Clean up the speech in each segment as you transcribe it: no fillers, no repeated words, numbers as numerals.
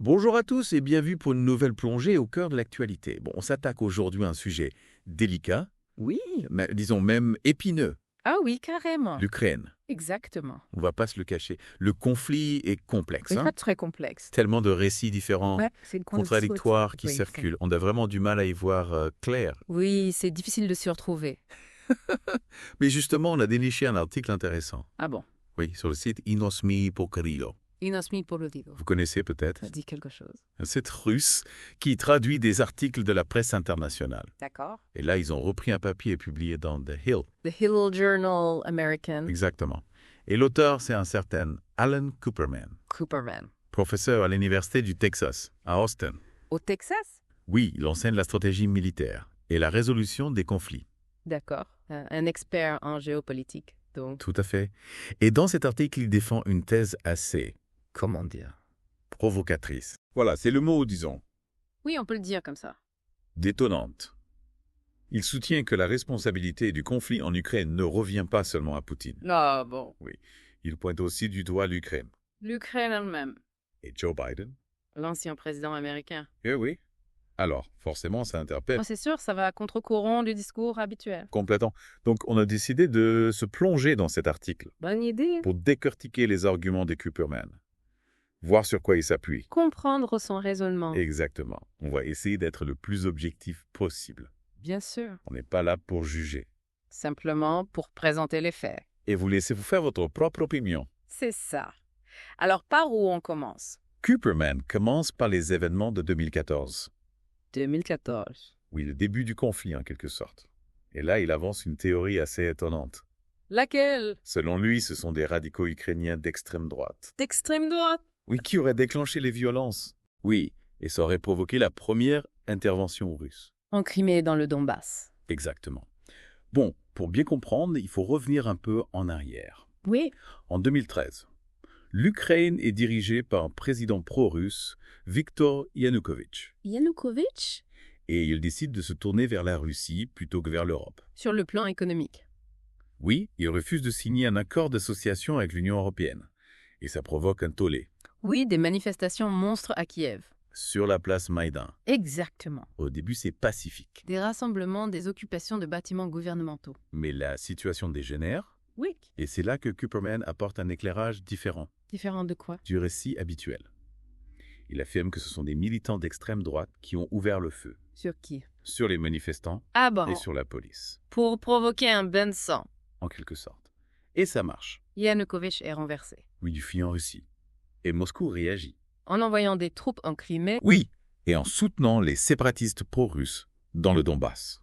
Bonjour à tous et bienvenue pour une nouvelle plongée au cœur de l'actualité. Bon, on s'attaque aujourd'hui à un sujet délicat, Oui. mais disons même épineux, Ah oui, carrément. l'Ukraine. Exactement. On va pas se le cacher. Le conflit est complexe, Oui, hein. pas très complexe. Tellement de récits différents, Ouais, c'est une contradictoires qui Oui, circulent. On a vraiment du mal à y voir clair. Oui, c'est difficile de s'y retrouver. Mais justement, on a déniché un article intéressant. Ah bon. Oui, sur le site Inosmi Pokrilo. Inosmi Polodigo. Vous connaissez peut-être Ça dit quelque chose. un site russe qui traduit des articles de la presse internationale. D'accord. Et là, ils ont repris un papier et publié dans The Hill. The Hill Journal American. Exactement. Et l'auteur, c'est un certain Alan Cooperman, Cooperman. professeur à l'Université du Texas, à Austin. Au Texas? Oui, il enseigne la stratégie militaire et la résolution des conflits. D'accord. Un expert en géopolitique, donc. Tout à fait. Et dans cet article, il défend une thèse assez, comment dire, provocatrice. Voilà, c'est le mot, disons, Oui, on peut le dire comme ça. détonnante. Il soutient que la responsabilité du conflit en Ukraine ne revient pas seulement à Poutine. Ah bon. Oui, il pointe aussi du doigt l'Ukraine. L'Ukraine elle-même. Et Joe Biden? L'ancien président américain. Eh oui. Alors, forcément, ça interpelle. Oh, c'est sûr, ça va à contre-courant du discours habituel. Complètement. Donc, on a décidé de se plonger dans cet article Bonne idée. pour décortiquer les arguments de Cooperman, voir sur quoi il s'appuie. Comprendre son raisonnement. Exactement. On va essayer d'être le plus objectif possible. Bien sûr. On n'est pas là pour juger. Simplement pour présenter les faits. Et vous laissez vous faire votre propre opinion. C'est ça. Alors, par où on commence? Cooperman commence par les événements de 2014. 2014. Oui, le début du conflit, en quelque sorte. Et là, il avance une théorie assez étonnante. Laquelle? Selon lui, ce sont des radicaux ukrainiens d'extrême droite. D'extrême droite? Oui, qui aurait déclenché les violences. Oui, et ça aurait provoqué la première intervention russe. En Crimée et dans le Donbass. Exactement. Bon, pour bien comprendre, il faut revenir un peu en arrière. Oui. En 2013, l'Ukraine est dirigée par un président pro-russe, Viktor Yanukovych. Yanukovych? Et il décide de se tourner vers la Russie plutôt que vers l'Europe. Sur le plan économique. Oui, il refuse de signer un accord d'association avec l'Union européenne. Et ça provoque un tollé. Oui, des manifestations monstres à Kiev. Sur la place Maïdan. Exactement. Au début, c'est pacifique. Des rassemblements, des occupations de bâtiments gouvernementaux. Mais la situation dégénère, Oui. et c'est là que Cooperman apporte un éclairage différent Différent de quoi? du récit habituel. Il affirme que ce sont des militants d'extrême droite qui ont ouvert le feu Sur qui? sur les manifestants Ah bon. et sur la police, Pour provoquer un bain de sang. en quelque sorte. Et ça marche. Yanukovych est renversé. Oui, il fuit en Russie. Et Moscou réagit. En envoyant des troupes en Crimée. Oui, et en soutenant les séparatistes pro-russes dans le Donbass.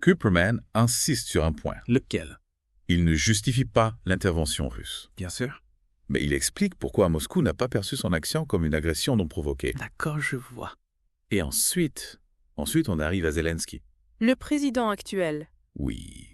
Cooperman insiste sur un point. Lequel? Il ne justifie pas l'intervention russe. Bien sûr. Mais il explique pourquoi Moscou n'a pas perçu son action comme une agression non provoquée. D'accord, je vois. Et ensuite, on arrive à Zelensky. Le président actuel. Oui.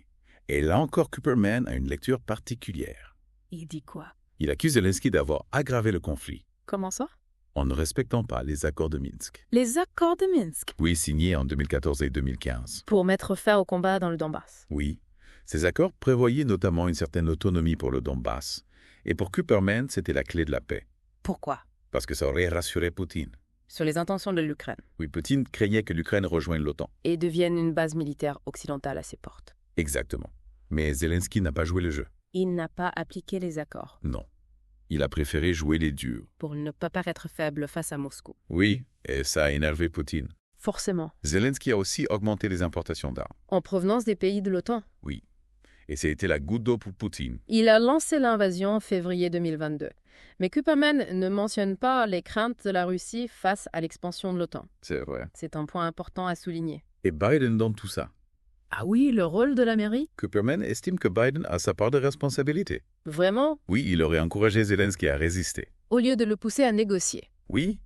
Et là encore, Cooperman a une lecture particulière. Il dit quoi? Il accuse Zelensky d'avoir aggravé le conflit Comment ça? en ne respectant pas les accords de Minsk. Les accords de Minsk. Oui, signés en 2014 et 2015. Pour mettre fin au combat dans le Donbass. Oui. Ces accords prévoyaient notamment une certaine autonomie pour le Donbass. Et pour Cooperman, c'était la clé de la paix. Pourquoi? Parce que ça aurait rassuré Poutine. Sur les intentions de l'Ukraine. Oui, Poutine craignait que l'Ukraine rejoigne l'OTAN. Et devienne une base militaire occidentale à ses portes. Exactement. Mais Zelensky n'a pas joué le jeu. Il n'a pas appliqué les accords. Non. Il a préféré jouer les durs. Pour ne pas paraître faible face à Moscou. Oui, et ça a énervé Poutine. Forcément. Zelensky a aussi augmenté les importations d'armes. En provenance des pays de l'OTAN. Oui. Et ça a été la goutte d'eau pour Poutine. Il a lancé l'invasion en février 2022. Mais Cooperman ne mentionne pas les craintes de la Russie face à l'expansion de l'OTAN. C'est vrai. C'est un point important à souligner. Et Biden dans tout ça. Ah oui, le rôle de la mairie? Cooperman estime que Biden a sa part de responsabilité. Vraiment? Oui, il aurait encouragé Zelensky à résister. Au lieu de le pousser à négocier. Oui.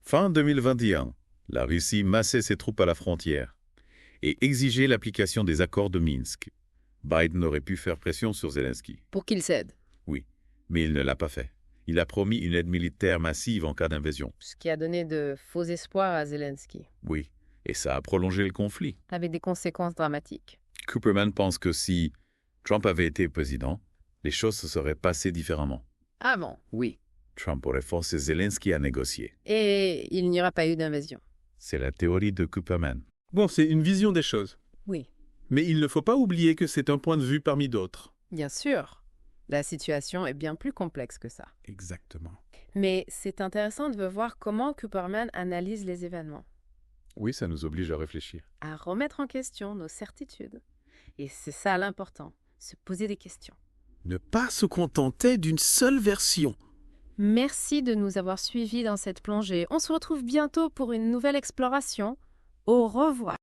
Fin 2021, la Russie massait ses troupes à la frontière et exigeait l'application des accords de Minsk. Biden aurait pu faire pression sur Zelensky. Pour qu'il cède. Oui, mais il ne l'a pas fait. Il a promis une aide militaire massive en cas d'invasion. Ce qui a donné de faux espoirs à Zelensky. Oui, et ça a prolongé le conflit. Avec des conséquences dramatiques. Cooperman pense que si Trump avait été président, les choses se seraient passées différemment. Ah bon? Oui. Trump aurait forcé Zelensky à négocier. Et il n'y aura pas eu d'invasion. C'est la théorie de Cooperman. Bon, c'est une vision des choses. Oui, Mais il ne faut pas oublier que c'est un point de vue parmi d'autres. bien sûr. La situation est bien plus complexe que ça. Exactement. Mais c'est intéressant de voir comment Cooperman analyse les événements, Oui, ça nous oblige à réfléchir. à remettre en question nos certitudes. Et c'est ça l'important, se poser des questions. Ne pas se contenter d'une seule version. Merci de nous avoir suivis dans cette plongée. On se retrouve bientôt pour une nouvelle exploration. Au revoir.